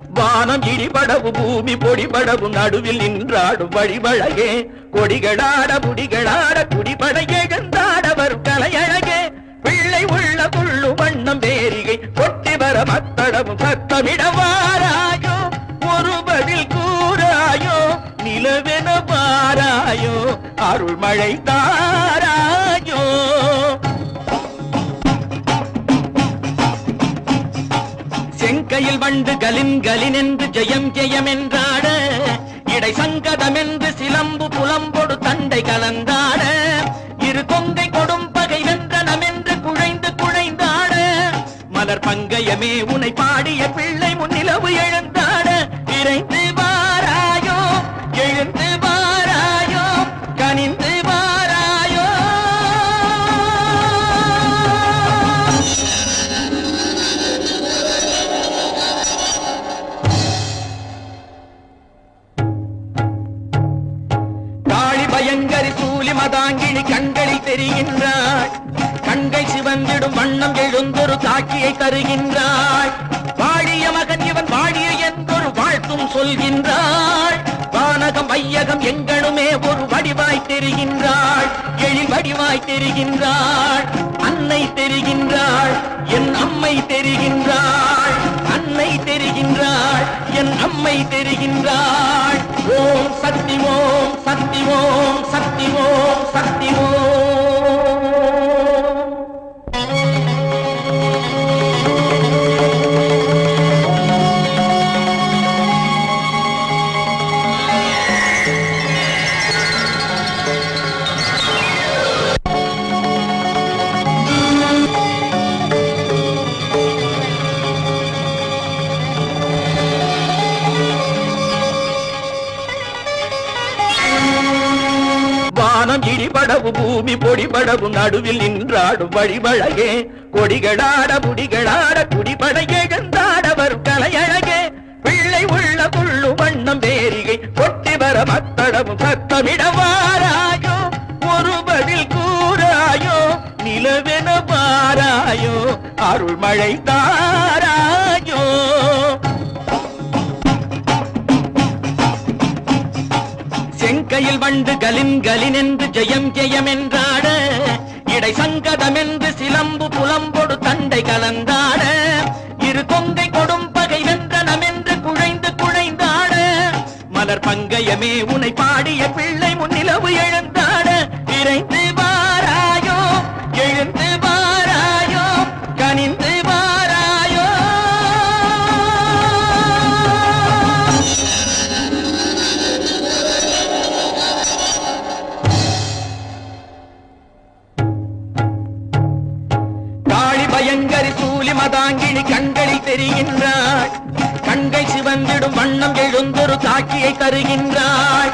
வானம் இடிபடவும் பூமி பொடிபடவும் நடுவில் நின்றாடும் வழிவழகே கொடிகளாட முடிகளாட குடிபட எழுந்தாட வரும் கலையழகே பிள்ளை உள்ள புள்ளு வண்ணம் வேரிகை கொட்டி வர மத்தடவும் சத்தமிடவாராயோ ஒரு பதில் கூறாயோ நிலவென பாராயோ அருள்மழை தாராயோ செங்கையில் வண்டு கலின் கலின் என்று ஜெயம் ஜெயம் என்றாட இடை சங்கதம் என்று சிலம்பு புலம்பொடு தண்டை கலந்தாட இரு கொங்கை கொடும் பகை வென்றனம் என்று குழைந்து குழைந்தாட மலர் பங்கயமே உனை பாடிய பிள்ளை முன்னிலவு எழுந்தாட விரைந்து வாராயோ எழுந்து வாராயோ கனிந்து வாராயோ காளி பயங்கரி சூலி மதாங்கினி கண்களில் தெரிகின்றாள் கண்கை சிவந்திடும் வண்ணம் எழுந்தொரு காட்சியை தருகின்றாள் வாழிய மகன் இவன் வாழிய என்றொரு வாழ்த்தும் சொல்கின்றாள் வானகம் வையகம் எங்கனுமே ஒரு வடிவாய் தெரிகின்றாள் எழில் வடிவாய் தெரிகின்றாள் அன்னை தெரிகின்றாள் என் அம்மை தெரிகின்றாள் அன்னை தெரிகின்றாள் என் அம்மை தெரிகின்றாள் ஓம் சக்தி ஓம் சக்தி ஓம் சக்தி ஓம் சக்தி ஓம் வானம் இடிபடவும் பூமி பொடிபடவும் நடுவில் நின்றாடும் வழிவழகே கொடிகளாட முடிகளாட குடிபட எழுந்தாட வரும் கலையழகே பிள்ளை உள்ள புள்ளு வண்ணம் வேரிகை கொட்டி வர மத்தடவும் சத்தமிடவாராயோ ஒரு பதில் கூறாயோ நிலவென பாராயோ அருள்மழை தாராயோ செங்கையில் வண்டு கலின் கலின் என்று ஜெயம் ஜெயம் என்றாட இடை சங்கதம் என்று சிலம்பு புலம்பொடு தண்டை கலந்தாட இரு கொங்கை கொடும் பகை வென்றனம் என்று குழைந்து குழைந்தாட மலர் பங்கயமே உனை பாடிய பிள்ளை முன்னிலவு எழுந்தாட விரைந்து வாராயோ எழுந்து வாராயோ கனிந்து வாராயோ பயங்கரி சூலி மதாங்கினி கண்களில் தெரிகின்றாள் கண்கை சிவந்திடும் வண்ணம் எழுந்தொரு காட்சியை தருகின்றாள்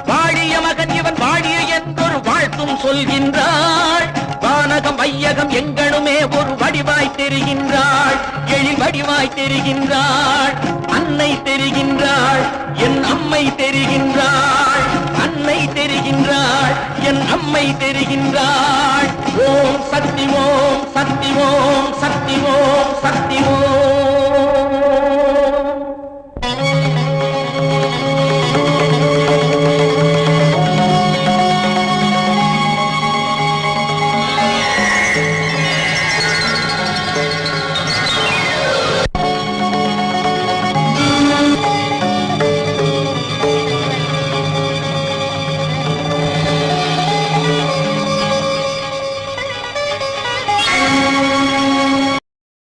வாழிய மகன் இவன் வாழிய என்றொரு வாழ்த்தும் சொல்கின்றாள் வானகம் வையகம் எங்கனுமே ஒரு வடிவாய் தெரிகின்றாள் எழில் வடிவாய் தெரிகின்றாள் அன்னை தெரிகின்றாள் என் அம்மை தெரிகின்றாள் அன்னை தெரிகின்றாள் என் அம்மை தெரிகின்றாள் ஓம் சக்தி ஓம் சக்தி ஓம்